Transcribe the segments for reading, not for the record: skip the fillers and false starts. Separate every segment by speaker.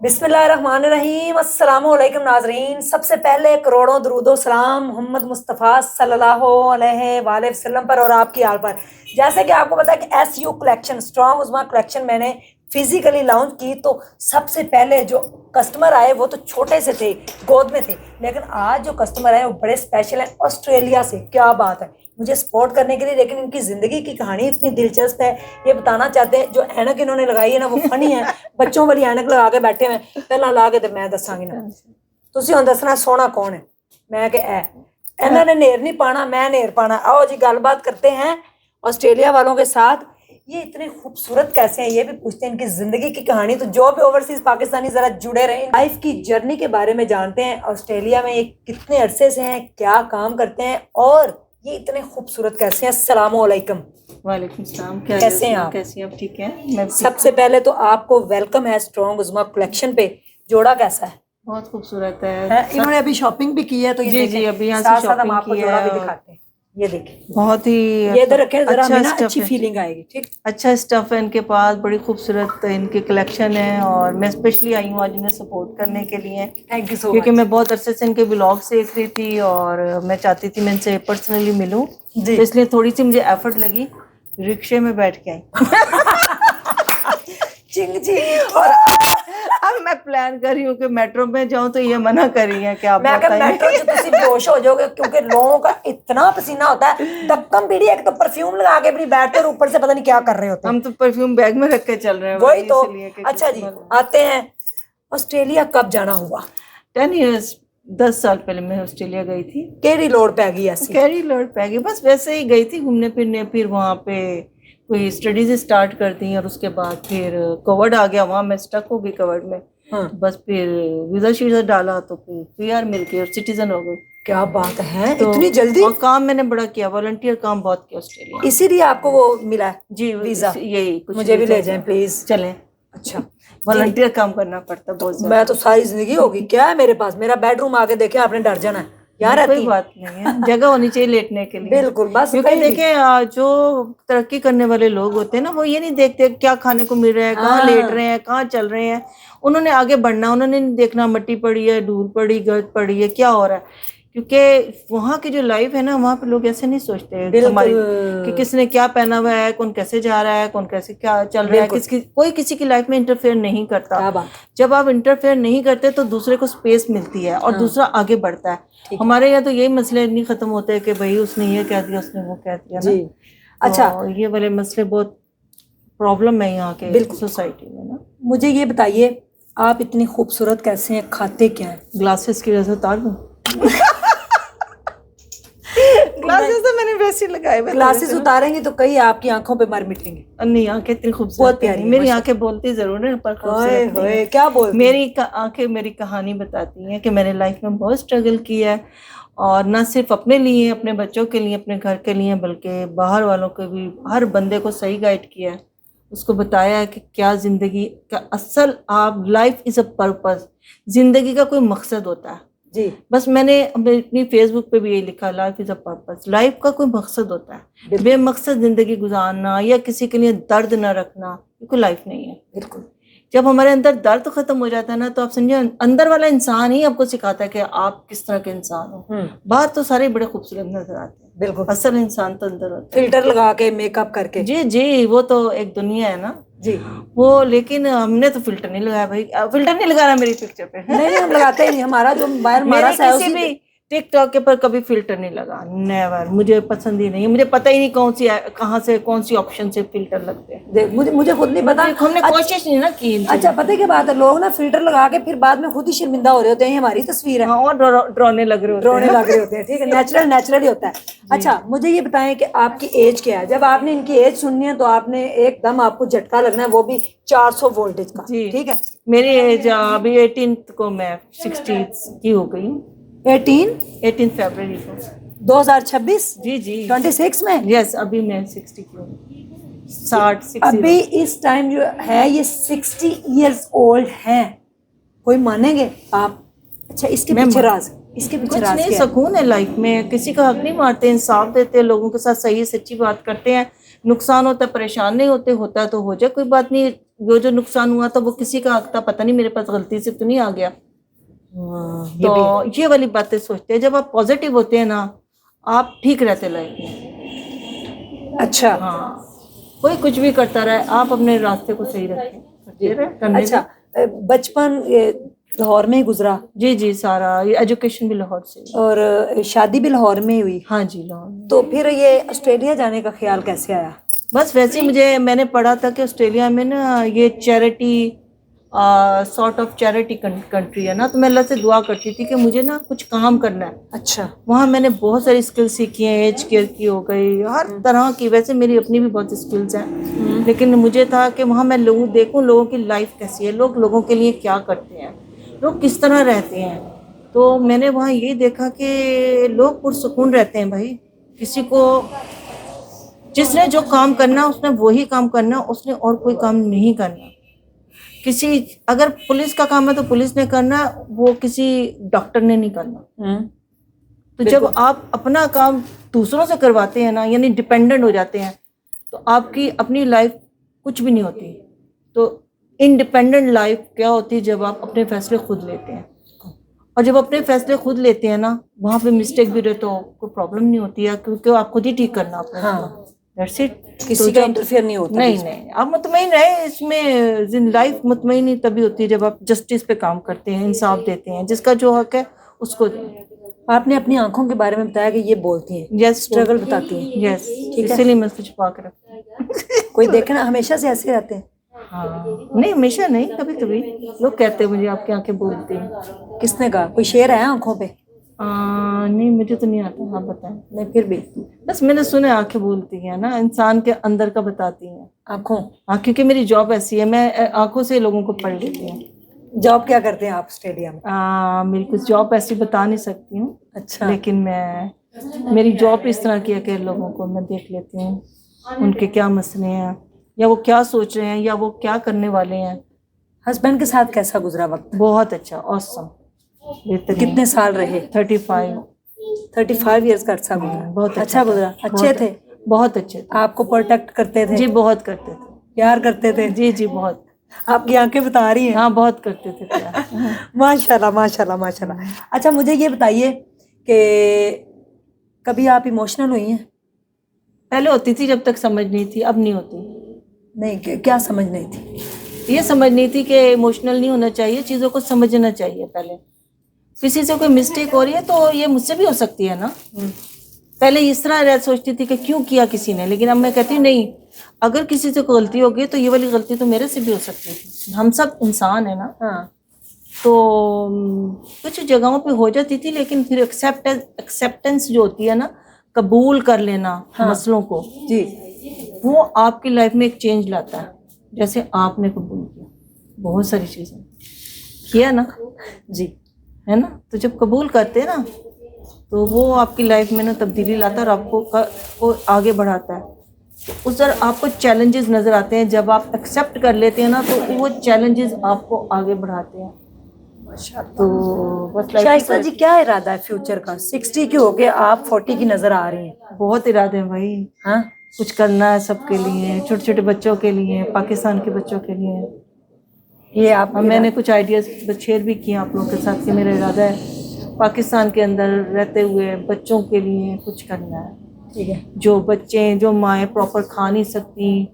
Speaker 1: بسم اللہ الرحمن الرحیم۔ السلام علیکم ناظرین، سب سے پہلے کروڑوں درود و سلام محمد مصطفیٰ صلی اللہ علیہ وآلہ وسلم پر اور آپ کی آل پر۔ جیسے کہ آپ کو پتا ہے کہ S U collection strong Uzma collection میں نے فزیکلی لانچ کی، تو سب سے پہلے جو کسٹمر آئے وہ تو چھوٹے سے تھے، گود میں تھے، لیکن آج جو کسٹمر آئے وہ بڑے اسپیشل ہیں، آسٹریلیا سے۔ کیا بات ہے، مجھے سپورٹ کرنے کے لیے، لیکن ان کی زندگی کی کہانی اتنی دلچسپ ہے، یہ بتانا چاہتے ہیں۔ جو اینک انہوں نے لگائی ہے نا وہ فنی ہے، بچوں والی اینک لگا کے بیٹھے ہوئے، پہلا لا کے تو میں دساں گی نا، تسی ہن دسنا سونا کون ہے، میں کہ اے انہوں نے نیر نہیں پانا، میں نیر پانا۔ آؤ جی گل بات کرتے ہیں آسٹریلیا والوں کے ساتھ۔ یہ اتنے خوبصورت کیسے ہیں، یہ بھی پوچھتے ہیں ان کی زندگی کی کہانی۔ تو جو بھی اوورسیز پاکستانی ذرا جڑے رہیں، لائف کی جرنی کے بارے میں جانتے ہیں۔ آسٹریلیا میں یہ کتنے عرصے سے ہیں، کیا کام کرتے ہیں، اور یہ اتنے خوبصورت کیسے ہیں۔ السلام علیکم۔
Speaker 2: وعلیکم السلام۔
Speaker 1: کیسے ہیں آپ؟
Speaker 2: کیسے آپ؟ ٹھیک ہے۔
Speaker 1: سب سے پہلے تو آپ کو ویلکم ہے اسٹرانگ عظمیٰ کلیکشن پہ۔ جوڑا کیسا ہے؟
Speaker 2: بہت خوبصورت ہے۔
Speaker 1: انہوں نے ابھی شاپنگ بھی کی ہے، تو
Speaker 2: جی ابھی یہاں سے شاپنگ کی
Speaker 1: جوڑا بھی
Speaker 2: ہے۔
Speaker 1: دکھاتے ہیں، یہ دیکھیں،
Speaker 2: بہت ہی
Speaker 1: یہ ادھر رکھیں ذرا، ہمیں نا اچھی فیلنگ آئے گی۔ ٹھیک،
Speaker 2: اچھا اسٹف ہے ان کے پاس، بڑی خوبصورت ان کی کلیکشن ہے، اور میں اسپیشلی آئی ہوں آج انہیں سپورٹ کرنے کے لیے،
Speaker 1: تھینک یو سو
Speaker 2: کیونکہ
Speaker 1: مچ۔
Speaker 2: میں بہت عرصے سے ان کے بلاگس دیکھ رہی تھی اور میں چاہتی تھی میں ان سے پرسنلی ملوں،
Speaker 1: جی
Speaker 2: تو اس لیے تھوڑی سی مجھے ایفرٹ لگی، رکشے میں بیٹھ کے آئی
Speaker 1: چنگ جی، اور
Speaker 2: اب میں پلان کر رہی ہوں کہ میٹرو میں جاؤں، تو یہ منع کر رہی ہیں کہ آپ
Speaker 1: میں کہ میٹرو جو تسی بے ہوش ہو جاؤ گے، کیونکہ لوگوں کا اتنا پسینہ ہوتا ہے، دکم پیڑی، ایک تو پرفیوم لگا کے اپنی بیٹھتے اور اوپر سے پتہ نہیں کیا کر رہے ہوتے ہیں۔
Speaker 2: ہم تو پرفیوم بیگ میں رکھ کے چل رہے ہیں،
Speaker 1: وہی تو۔
Speaker 2: اس لیے کہ
Speaker 1: اچھا جی، آتے ہیں آسٹریلیا کب جانا ہوا؟
Speaker 2: 10 ایئرس 10 سال پہلے میں آسٹریلیا گئی تھی۔
Speaker 1: کیڑی لوڑ پہ گئی ایسی؟
Speaker 2: کیری لوڈ پہ گئی، بس ویسے ہی گئی تھی گھومنے پھرنے، پھر وہاں پہ کوئی اسٹڈیز اسٹارٹ کر دی، اور اس کے بعد پھر کووڈ آ گیا، وہاں میں اسٹک ہو گئی کووڈ میں، بس پھر ویزا شیزا ڈالا تو پھر پی آر مل گئی اور سٹیزن ہو گئی۔
Speaker 1: کیا بات ہے، اتنی جلدی؟
Speaker 2: اور کام میں نے بڑا کیا، والنٹیئر کام بہت کیا آسٹریلیا۔
Speaker 1: اسی لیے آپ کو وہ ملا ہے
Speaker 2: جی
Speaker 1: ویزا؟
Speaker 2: یہی کچھ،
Speaker 1: مجھے بھی لے جائیں پلیز۔
Speaker 2: چلیں،
Speaker 1: اچھا،
Speaker 2: والنٹیئر کام کرنا پڑتا بہت زیادہ۔
Speaker 1: میں تو ساری زندگی ہوگی، کیا ہے میرے پاس، میرا بیڈ روم آگے دیکھیں آپ نے ڈر جانا ہے یار،
Speaker 2: کوئی بات نہیں ہے، جگہ ہونی چاہیے لیٹنے کے لیے۔
Speaker 1: بالکل، بس
Speaker 2: کیونکہ دیکھیں جو ترقی کرنے والے لوگ ہوتے ہیں نا، وہ یہ نہیں دیکھتے کیا کھانے کو مل رہا ہے، کہاں لیٹ رہے ہیں، کہاں چل رہے ہیں، انہوں نے آگے بڑھنا، انہوں نے نہیں دیکھنا مٹی پڑی ہے، دھول پڑی، گرد پڑی ہے، کیا ہو رہا ہے۔ کیونکہ وہاں کی جو لائف ہے نا، وہاں پہ لوگ ایسے نہیں سوچتے ہماری کہ کس نے کیا پہنا ہوا ہے، کون کیسے جا رہا ہے، کون کیسے کیا چل رہا ہے، کوئی کسی کی لائف میں انٹرفیئر نہیں کرتا۔ جب آپ انٹرفیئر نہیں کرتے تو دوسرے کو اسپیس ملتی ہے اور دوسرا آگے بڑھتا ہے۔ ہمارے یہاں تو یہی مسئلے نہیں ختم ہوتے کہ بھائی اس نے یہ کہہ دیا، اس نے وہ کہہ دیا نا۔ اچھا، یہ والے مسئلے بہت پرابلم ہے یہاں کے سوسائٹی میں نا۔
Speaker 1: مجھے یہ بتائیے، آپ اتنی خوبصورت کیسے ہیں، کھاتے کیا ہیں؟
Speaker 2: گلاسز کی وجہ سے اتار دوں؟ گلاسز تو میں نے ویسے لگائے ہوئے،
Speaker 1: گلاسز اتاریں گی تو کئی آپ کی آنکھوں پہ مر مٹیں گے۔
Speaker 2: نہیں، آنکھیں اتنی خوبصورت ہیں، میری آنکھیں بولتی ضرور ہیں پر خوبصورت نہیں ہیں۔
Speaker 1: کیا بولتی؟
Speaker 2: میری آنکھیں میری کہانی بتاتی ہیں کہ میں نے لائف میں بہت اسٹرگل کی ہے، اور نہ صرف اپنے لیے، اپنے بچوں کے لیے، اپنے گھر کے لیے، بلکہ باہر والوں کو بھی، ہر بندے کو صحیح گائیڈ کیا ہے، اس کو بتایا ہے کہ کیا زندگی کا اصل، آپ لائف از اے پرپز، زندگی کا کوئی مقصد ہوتا ہے۔
Speaker 1: جی،
Speaker 2: بس میں نے اپنی فیس بک پہ بھی یہی لکھا، life is a purpose, life کا کوئی مقصد ہوتا ہے، بے مقصد زندگی گزارنا یا کسی کے لیے درد نہ رکھنا، یہ کوئی لائف نہیں ہے۔
Speaker 1: بالکل،
Speaker 2: جب ہمارے اندر درد ختم ہو جاتا ہے نا، تو آپ سمجھے اندر والا انسان ہی آپ کو سکھاتا ہے کہ آپ کس طرح کے انسان ہو۔ باہر تو سارے بڑے خوبصورت نظر آتے ہیں،
Speaker 1: بالکل،
Speaker 2: اصل انسان تو اندر ہوتا ہے،
Speaker 1: فلٹر لگا کے، میک اپ کر کے۔
Speaker 2: جی وہ تو ایک دنیا ہے نا
Speaker 1: جی،
Speaker 2: وہ، لیکن ہم نے تو فلٹر نہیں لگایا بھائی، فلٹر نہیں لگانا میری پکچر پہ،
Speaker 1: نہیں ہم لگاتے ہی نہیں، ہمارا جو موبائل ہمارا
Speaker 2: کسی بھی ٹک ٹاک کے پر کبھی فلٹر نہیں لگا، نیور، مجھے پسند ہی نہیں، مجھے پتہ ہی نہیں کہاں سے کون سی آپشن سے فلٹر لگتے ہیں،
Speaker 1: مجھے خود نہیں پتا،
Speaker 2: ہم نے کوشش نہیں نا کی۔
Speaker 1: اچھا، پتہ کیا بات ہے، لوگ نا فلٹر لگا کے پھر بعد میں خود ہی شرمندہ ہو رہے ہوتے ہیں، ہماری تصویر ہے،
Speaker 2: اور ڈرونے لگ رہے ہوتے ہیں،
Speaker 1: ٹھیک ہے، نیچرل ہی ہوتا ہے۔ اچھا، مجھے یہ بتائیں کہ آپ کی ایج کیا ہے؟ جب آپ نے ان کی ایج سننی ہے تو آپ نے ایک دم آپ کو جھٹکا لگنا ہے، وہ بھی 400 وولٹیج کا، ٹھیک ہے؟
Speaker 2: میری ایج ابھی 18 کو میں 60 کی ہو گئی ہوں، 18 فیبرری کو
Speaker 1: 2026،
Speaker 2: جی
Speaker 1: 26 میں،
Speaker 2: یس، ابھی میں 60 کی ہوں، 60
Speaker 1: ابھی اس ٹائم جو ہے یہ 60 ایئرس اولڈ ہیں، کوئی مانیں گے آپ؟ اچھا، اس کے پیچھے راز
Speaker 2: کچھ نہیں، سکون ہے لائف میں، کسی کا حق نہیں مارتے، انصاف دیتے ہیں، لوگوں کے ساتھ صحیح سچی بات کرتے ہیں، نقصان ہوتا ہے پریشان نہیں ہوتے, ہوتا ہے تو ہو جائے, کوئی بات نہیں. جو نقصان ہوا تھا وہ کسی کا حق تھا, پتہ نہیں میرے پاس غلطی سے تو نہیں آ گیا. تو یہ والی باتیں سوچتے ہیں. جب آپ پازیٹیو ہوتے ہیں نا آپ ٹھیک رہتے لائف میں.
Speaker 1: اچھا
Speaker 2: ہاں, کوئی کچھ بھی کرتا رہے, آپ اپنے راستے کو صحیح رکھیں.
Speaker 1: اچھا, بچپن لاہور میں ہی گزرا؟
Speaker 2: جی جی, سارا ایجوکیشن بھی لاہور سے,
Speaker 1: اور شادی بھی لاہور میں ہی ہوئی؟
Speaker 2: ہاں جی لاہور میں.
Speaker 1: تو پھر یہ آسٹریلیا جانے کا خیال کیسے آیا؟
Speaker 2: بس ویسے ہی میں نے پڑھا تھا کہ آسٹریلیا میں نا یہ charity sort of charity country ہے نا, تو میں اللہ سے دعا کرتی تھی کہ مجھے نا کچھ کام کرنا ہے.
Speaker 1: اچھا.
Speaker 2: وہاں میں نے بہت ساری اسکل سیکھی ہیں, ایج کیئر کی ہو گئی, ہر طرح کی. ویسے میری اپنی بھی بہت اسکلس ہیں, لیکن مجھے تھا کہ وہاں میں دیکھوں لوگوں کی لائف کیسی ہے, لوگ لوگوں کے لیے کیا کرتے ہیں, لوگ کس طرح رہتے ہیں. تو میں نے وہاں یہ دیکھا کہ لوگ پرسکون رہتے ہیں بھائی. کسی کو جس نے جو کام کرنا اس نے وہی کام کرنا, اس نے اور کوئی کام نہیں کرنا. اگر پولیس کا کام ہے تو پولیس نے کرنا, وہ کسی ڈاکٹر نے نہیں کرنا. تو جب آپ اپنا کام دوسروں سے کرواتے ہیں نا, یعنی ڈپینڈنٹ ہو جاتے ہیں, تو آپ کی اپنی لائف کچھ بھی نہیں ہوتی. تو انڈیپینڈنٹ لائف کیا ہوتی ہے جب آپ اپنے فیصلے خود لیتے ہیں. اور جب اپنے فیصلے خود لیتے ہیں نا, وہاں پہ مسٹیک بھی رہے تو کوئی پرابلم نہیں ہوتی ہے, کیونکہ آپ خود ہی ٹھیک کرنا آپ نے. That's it.
Speaker 1: کسی کا انٹرفیئر نہیں ہوتا.
Speaker 2: نہیں, آپ مطمئن رہے اس میں. لائف مطمئن تبھی ہوتی ہے جب آپ جسٹس پہ کام کرتے ہیں, انصاف دیتے ہیں, جس کا جو حق ہے اس کو دیں.
Speaker 1: آپ نے اپنی آنکھوں کے بارے میں بتایا کہ یہ بولتی ہیں,
Speaker 2: یس,
Speaker 1: اسٹرگل بتاتی ہیں.
Speaker 2: یس, اسی لیے میں اس کو چھپا کے رکھتی ہوں.
Speaker 1: کوئی دیکھنا ہمیشہ سے ایسے رہتے ہیں؟
Speaker 2: ہاں نہیں, ہمیشہ نہیں, کبھی کبھی لوگ کہتے ہیں مجھے آپ کی آنکھیں بولتی ہیں.
Speaker 1: کس نے کہا؟ کوئی شعر ہے آنکھوں پہ؟
Speaker 2: نہیں مجھے تو نہیں آتا, آپ بتائیں.
Speaker 1: نہیں پھر بھی
Speaker 2: بس میں نے سنا آنکھیں بولتی ہیں نا, انسان کے اندر کا بتاتی ہیں
Speaker 1: آنکھوں.
Speaker 2: ہاں, کیونکہ میری جاب ایسی ہے, میں آنکھوں سے لوگوں کو پڑھ لیتی ہوں.
Speaker 1: جاب کیا کرتے ہیں آپ آسٹریلیا میں؟
Speaker 2: میری کچھ جاب ایسی بتا نہیں سکتی ہوں.
Speaker 1: اچھا.
Speaker 2: لیکن میری جاب اس طرح کی ہے کہ لوگوں کو میں دیکھ لیتی ہوں, ان کے کیا مسئلے ہیں, یا وہ کیا سوچ رہے ہیں, یا وہ کیا کرنے والے ہیں.
Speaker 1: ہسبینڈ کے ساتھ کیسا گزرا وقت؟
Speaker 2: بہت اچھا, awesome.
Speaker 1: کتنے سال رہے؟
Speaker 2: 35
Speaker 1: ایئرس کا عرصہ گزرا.
Speaker 2: بہت
Speaker 1: اچھا گزرا؟ اچھے تھے؟
Speaker 2: بہت اچھے تھے.
Speaker 1: آپ کو پروٹیکٹ کرتے تھے؟
Speaker 2: جی بہت کرتے تھے.
Speaker 1: پیار کرتے تھے؟
Speaker 2: جی جی بہت.
Speaker 1: آپ کی آنکھیں بتا رہی ہیں.
Speaker 2: ہاں بہت کرتے تھے پیار.
Speaker 1: ماشاء اللہ ماشاء اللہ ماشاء اللہ. اچھا مجھے یہ بتائیے کہ کبھی آپ ایموشنل ہوئی ہیں؟
Speaker 2: پہلے ہوتی تھی جب تک سمجھ نہیں تھی, اب نہیں ہوتی.
Speaker 1: نہیں, کیا سمجھ نہیں تھی؟
Speaker 2: یہ سمجھ نہیں تھی کہ ایموشنل نہیں ہونا چاہیے, چیزوں کو سمجھنا چاہیے. پہلے کسی سے کوئی مسٹیک ہو رہی ہے تو یہ مجھ سے بھی ہو سکتی ہے نا. پہلے اس طرح سوچتی تھی کہ کیوں کیا کسی نے, لیکن اب میں کہتی ہوں نہیں, اگر کسی سے کوئی غلطی ہوگی تو یہ والی غلطی تو میرے سے بھی ہو سکتی تھی. ہم سب انسان ہیں نا.
Speaker 1: ہاں.
Speaker 2: تو کچھ جگہوں پہ ہو جاتی تھی, لیکن پھر ایکسیپٹنس جو ہوتی ہے نا, قبول کر لینا مسئلوں کو,
Speaker 1: جی,
Speaker 2: وہ آپ کی لائف میں ایک چینج لاتا ہے. جیسے آپ نے قبول کیا بہت ساری چیزیں کیا نا,
Speaker 1: جی
Speaker 2: ہے نا. تو جب قبول کرتے ہیں نا تو وہ آپ کی لائف میں نا تبدیلی لاتا ہے اور آپ کو آگے بڑھاتا ہے. اس طرح آپ کو چیلنجز نظر آتے ہیں, جب آپ ایکسیپٹ کر لیتے ہیں نا تو وہ چیلنجز آپ کو آگے بڑھاتے ہیں. تو بس
Speaker 1: شائستہ جی کیا ارادہ ہے فیوچر کا؟ 60 کی ہو کے آپ 40 کی نظر آ رہی ہیں.
Speaker 2: بہت ارادے ہیں بھائی.
Speaker 1: ہاں,
Speaker 2: کچھ کرنا ہے سب کے لیے, چھوٹے چھوٹے بچوں کے لیے, پاکستان کے بچوں کے لیے.
Speaker 1: یہ آپ
Speaker 2: میں نے کچھ آئیڈیاز شیئر بھی کیے آپ لوگوں کے ساتھ کہ میرا ارادہ ہے پاکستان کے اندر رہتے ہوئے بچوں کے لیے کچھ کرنا ہے.
Speaker 1: ٹھیک ہے.
Speaker 2: جو بچے, جو مائیں پراپر کھا نہیں سکتی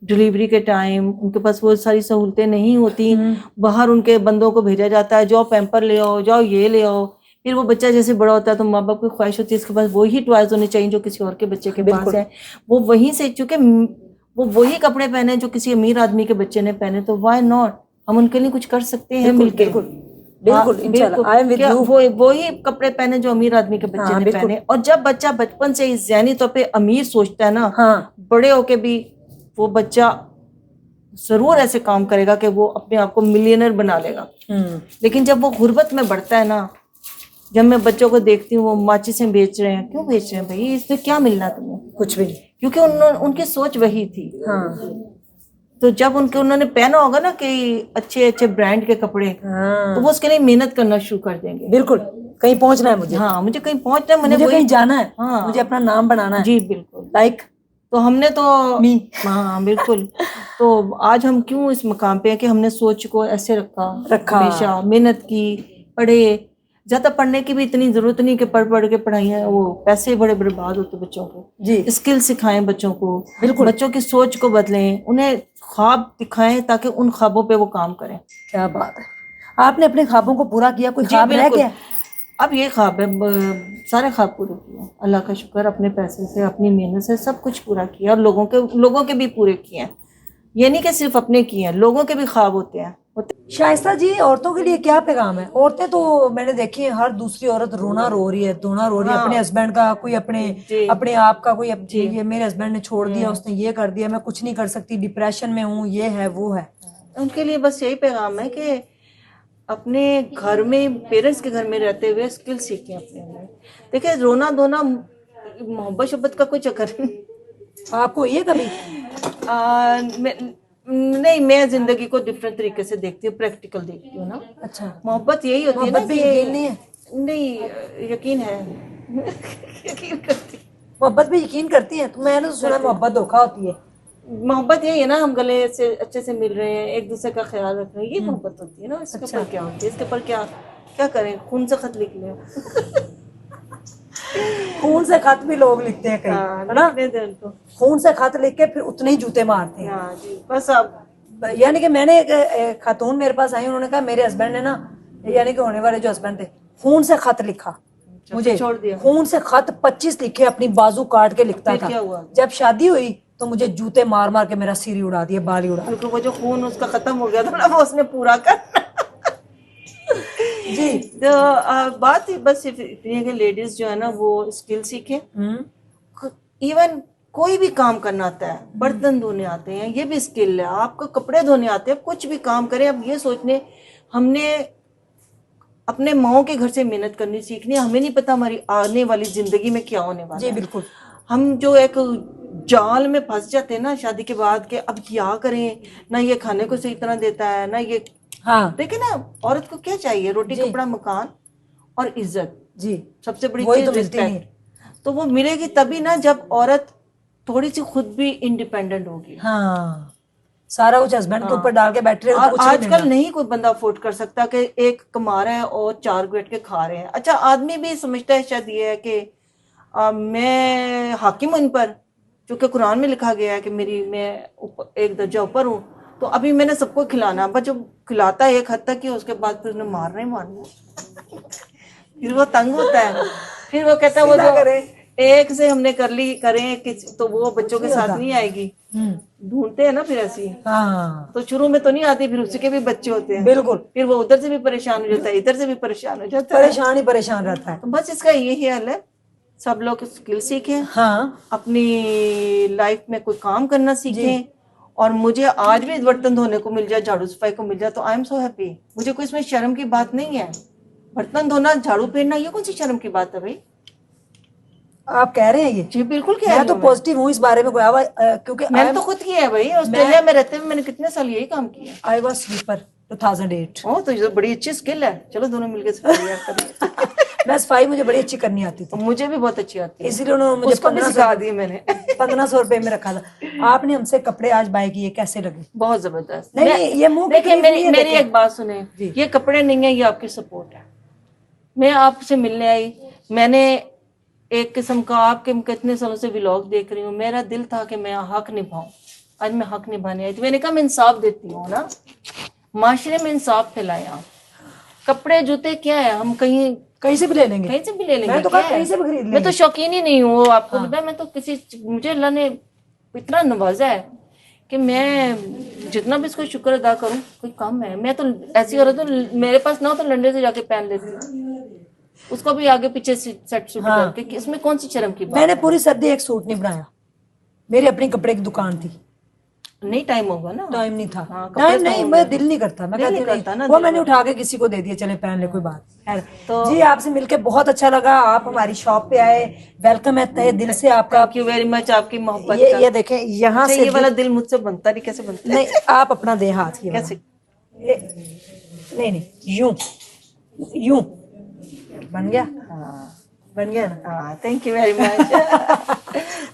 Speaker 2: ڈلیوری کے ٹائم, ان کے پاس وہ ساری سہولتیں نہیں ہوتی, باہر ان کے بندوں کو بھیجا جاتا ہے, جاؤ پیمپر لے آؤ, جاؤ یہ لے آؤ. پھر وہ بچہ جیسے بڑا ہوتا ہے تو ماں باپ کی خواہش ہوتی ہے اس کے پاس وہی ٹوائز ہونے چاہیے جو کسی اور کے بچے کے پاس ہے. وہ وہیں سے, چونکہ وہ وہی کپڑے پہنے جو کسی امیر آدمی کے بچے نے پہنے, تو وائی ناٹ, ہم ان کے لیے کچھ کر سکتے ہیں مل کے. وہی کپڑے پہنے جو امیر آدمی کے بچے نے پہنے. اور جب بچہ بچپن سے ذہنی طور پہ امیر سوچتا ہے نا, بڑے ہو کے بھی وہ بچہ ضرور ایسے کام کرے گا کہ وہ اپنے آپ کو ملینئر بنا لے گا. لیکن جب وہ غربت میں بڑھتا ہے نا, جب میں بچوں کو دیکھتی ہوں وہ ماچسیں بیچ رہے ہیں, کیوں بیچ رہے ہیں بھائی, اس میں کیا ملنا تمہیں؟
Speaker 1: کچھ بھی نہیں,
Speaker 2: کیونکہ ان کی سوچ وہی تھی. تو جب انہوں نے پہنا ہوگا نا کہ اچھے اچھے برانڈ کے کپڑے, تو وہ اس کے لیے محنت کرنا شروع کر دیں گے.
Speaker 1: بالکل, کہیں پہنچنا ہے مجھے,
Speaker 2: ہاں مجھے کہیں پہنچنا ہے,
Speaker 1: مجھے کہیں جانا ہے,
Speaker 2: ہاں
Speaker 1: مجھے اپنا نام بنانا ہے.
Speaker 2: جی بالکل.
Speaker 1: لائک
Speaker 2: تو ہم نے تو
Speaker 1: می
Speaker 2: ہاں بالکل. تو آج ہم کیوں اس مقام پہ ہیں کہ ہم نے سوچ کو ایسے رکھا ہمیشہ, محنت کی, پڑھے. زیادہ پڑھنے کی بھی اتنی ضرورت نہیں کہ پڑھ کے پڑھائیں, وہ پیسے بڑے برباد ہوتے بچوں کو.
Speaker 1: جی
Speaker 2: اسکل سکھائیں بچوں کو,
Speaker 1: بالکل,
Speaker 2: بچوں کی سوچ کو بدلیں, انہیں خواب دکھائیں تاکہ ان خوابوں پہ وہ کام کریں.
Speaker 1: کیا بات ہے, آپ نے اپنے خوابوں کو پورا کیا, کوئی خواب رہ گیا؟
Speaker 2: اب یہ خواب ہے, سارے خواب پورے کیے, اللہ کا شکر, اپنے پیسے سے اپنی محنت سے سب کچھ پورا کیا, اور لوگوں کے بھی پورے کیے ہیں. یہ نہیں کہ صرف اپنے کیے ہیں, لوگوں کے بھی خواب ہوتے ہیں.
Speaker 1: شائستہ جی, عورتوں کے لیے کیا پیغام ہے؟ عورتیں تو میں نے دیکھی ہیں, ہر دوسری عورت رونا رو رہی ہے, دھونا رو رہی ہے, اپنے ہسبینڈ کا, کوئی اپنے آپ کا, کوئی یہ میرے ہسبینڈ نے چھوڑ دیا, اس نے یہ کر دیا, میں کچھ نہیں کر سکتی, ڈپریشن میں ہوں, یہ ہے وہ ہے.
Speaker 2: ان کے لیے بس یہی پیغام ہے کہ اپنے گھر میں, پیرنٹس کے گھر میں رہتے ہوئے اسکل سیکھیں اپنے میں. دیکھیں, رونا دھونا محبت شبت کا کوئی چکر نہیں.
Speaker 1: آپ کو یہ کبھی
Speaker 2: نہیں, میں زندگی کو ڈفرینٹ طریقے سے دیکھتی ہوں, پریکٹیکل دیکھتی ہوں نا.
Speaker 1: اچھا,
Speaker 2: محبت یہی ہوتی ہے نا
Speaker 1: محبت پہ
Speaker 2: کہ
Speaker 1: یقین نہیں ہے؟
Speaker 2: نہیں, یقین ہے, یقین کرتی.
Speaker 1: محبت پہ یقین کرتی ہیں؟ تو میں نے سنا محبت دھوکا ہوتی ہے.
Speaker 2: محبت یہی ہے نا, ہم گلے سے اچھے سے مل رہے ہیں, ایک دوسرے کا خیال رکھ رہے ہیں, یہ محبت ہوتی ہے نا. اس کے اوپر کیا ہوتی ہے, اس کے اوپر کیا کریں, خون سے خط لکھ لیں.
Speaker 1: خون سے خط بھی لوگ لکھتے ہیں کئی, ہے نا, خون سے خط لکھ کے پھر اتنے ہی جوتے مارتے ہیں.
Speaker 2: بس اب
Speaker 1: یعنی کہ میں نے ایک خاتون میرے پاس آئی, انہوں نے کہا میرے ہسبینڈ نے نا, یعنی کہ ہونے والے جو ہسبینڈ تھے, خون سے خط لکھا مجھے,
Speaker 2: چھوڑ دیا,
Speaker 1: خون سے خط 25 لکھے, اپنی بازو کاٹ کے لکھتا تھا. جب شادی ہوئی تو مجھے جوتے مار مار کے میرا سر اڑا دیا, بال اڑا دیا.
Speaker 2: وہ جو خون اس کا ختم ہو گیا تھا نا, وہ اس نے پورا کرنا.
Speaker 1: جی,
Speaker 2: تو بات بس اتنی ہے کہ لیڈیز جو ہے نا وہ اسکل سیکھیں. ایون کوئی بھی کام کرنا آتا ہے, برتن دھونے آتے ہیں, یہ بھی اسکل ہے. آپ کو کپڑے دھونے آتے ہیں, کچھ بھی کام کریں. اب یہ سوچنے, ہم نے اپنے ماؤں کے گھر سے محنت کرنی سیکھنی ہے. ہمیں نہیں پتا ہماری آنے والی زندگی میں کیا ہونے والا ہے.
Speaker 1: جی بالکل.
Speaker 2: ہم جو ایک جال میں پھنس جاتے ہیں نا شادی کے بعد, کہ اب کیا کریں, نہ یہ کھانے کو صحیح طرح دیتا ہے, نہ یہ.
Speaker 1: ہاں
Speaker 2: دیکھیں نا, عورت کو کیا چاہیے, روٹی کپڑا مکان اور عزت.
Speaker 1: جی,
Speaker 2: سب سے بڑی
Speaker 1: وہی
Speaker 2: چیز
Speaker 1: تو ملتی نہیں.
Speaker 2: تو وہ ملے گی تبھی نا جب عورت تھوڑی سی خود بھی انڈیپینڈنٹ ہوگی.
Speaker 1: ہاں, سارا کچھ ہسبینڈ کے اوپر ڈال کے بیٹھے رہے تو کچھ
Speaker 2: آج کل نہیں کوئی بندہ افورڈ کر سکتا کہ ایک کما رہا ہے اور 4 بیٹھ کے کھا رہے ہیں. اچھا, آدمی بھی سمجھتا ہے شاید یہ ہے کہ میں حاکم ہوں ان پر, چونکہ قرآن میں لکھا گیا ہے کہ میں ایک درجہ اوپر ہوں, تو ابھی میں نے سب کو کھلانا. بس جو کھلاتا ہے ایک حد تک, اس کے بعد پھر انہیں مارنا ہی مارنا, پھر وہ تنگ ہوتا ہے. پھر وہ کہتا ہے وہ جو ایک سے ہم نے کریں تو وہ بچوں کے ساتھ نہیں آئے گی. ڈھونڈتے ہیں نا پھر ایسی. تو شروع میں تو نہیں آتی, پھر اسی کے بھی بچے ہوتے ہیں.
Speaker 1: بالکل,
Speaker 2: پھر وہ ادھر سے بھی پریشان ہو جاتا ہے, ادھر سے بھی پریشان ہو جاتا ہے,
Speaker 1: پریشان ہی پریشان رہتا ہے.
Speaker 2: تو بس اس کا یہی حل ہے, سب لوگ اسکل سیکھیں,
Speaker 1: ہاں,
Speaker 2: اپنی لائف میں کوئی کام کرنا سیکھیں. اور مجھے آج بھی برتن دھونے کو مل جائے, جھاڑو صفائی کو مل جائے, تو آئی ایم سو ہیپی. مجھے کوئی اس میں شرم کی بات نہیں ہے. برتن دھونا, جھاڑو پھیرنا, یہ کون سی شرم کی بات ہے بھائی؟
Speaker 1: آپ کہہ رہے ہیں یہ؟
Speaker 2: جی بالکل کہہ رہی
Speaker 1: میں
Speaker 2: ہوں.
Speaker 1: تو پازیٹیو ہوں اس بارے میں, کیونکہ
Speaker 2: میں نے تو خود کیا ہے بھائی, آسٹریلیا میں رہتے ہوئے میں نے کتنے سال یہی کام کیا.
Speaker 1: I was sweeper 2008.
Speaker 2: تو یہ بڑی اچھی اسکل ہے, چلو دونوں مل کے صفائی کریں.
Speaker 1: میں صفائی مجھے بڑی اچھی کرنی آتی تھی,
Speaker 2: مجھے بھی بہت اچھی آتی ہے,
Speaker 1: اسی لیے انہوں نے مجھے
Speaker 2: اس کو بھی سکھا دی میں نے.
Speaker 1: 1500 روپے میں رکھا تھا. آپ نے ہم سے کپڑے آج بائی کیے, کیسے لگے؟
Speaker 2: بہت زبردست.
Speaker 1: نہیں, یہ منہ
Speaker 2: دیکھیں میری ایک بات سنیں, یہ کپڑے نہیں ہیں, یہ آپ کی سپورٹ ہے. میں آپ سے ملنے آئی, میں نے ایک قسم کا آپ کے کتنے سالوں سے ولاگ دیکھ رہی ہوں, میرا دل تھا کہ میں حق نبھاؤں. آج میں حق نبھانے آئی تھی. میں نے کہا میں انصاف دیتی ہوں نا, معاشرے میں انصاف پھیلایا. کپڑے جوتے کیا ہے, ہم کہیں
Speaker 1: سے بھی لے لیں گے,
Speaker 2: کہیں سے بھی لے لیں
Speaker 1: میں
Speaker 2: گے.
Speaker 1: تو
Speaker 2: کیا
Speaker 1: کہیں سے بھی خرید لیں گے.
Speaker 2: میں تو شوقین ہی نہیں ہوں, آپ کو پتا ہے. میں تو مجھے اللہ نے اتنا نوازا ہے کہ میں جتنا بھی اس کو شکر ادا کروں کوئی کم ہے. میں تو ایسی عورت ہوں, میرے پاس نہ ہو تو لنڈے سے جا کے پہن لیتی ہوں, اس کو بھی آگے پیچھے سیٹ سوٹ کر کے, کہ اس میں کون سی شرم کی بات ہے.
Speaker 1: میں نے پوری سردی ایک سوٹ نہیں بنایا, میری اپنی کپڑے کی دکان تھی.
Speaker 2: نہیں ٹائم ہوگا نا,
Speaker 1: ٹائم نہیں تھا. نہیں, میں دل نہیں کرتا, میں کہتی نہیں, وہ میں نے اٹھا کے کسی کو دے دیا, چلے پہن لے, کوئی بات. جی, آپ سے مل کے بہت اچھا لگا. آپ ہماری شاپ پہ آئے, ویلکم ہے تہہ دل سے آپ کا.
Speaker 2: تھینک یو ویری مچ, آپ کی محبت.
Speaker 1: یہ دیکھیں یہاں سے,
Speaker 2: یہ والا دل مجھ سے بنتا نہیں, کیسے بنتا ہے؟
Speaker 1: نہیں, آپ اپنا دے ہاتھ,
Speaker 2: کیسے؟
Speaker 1: نہیں, یوں بن گیا, بن گیا نا.
Speaker 2: Thank you very much.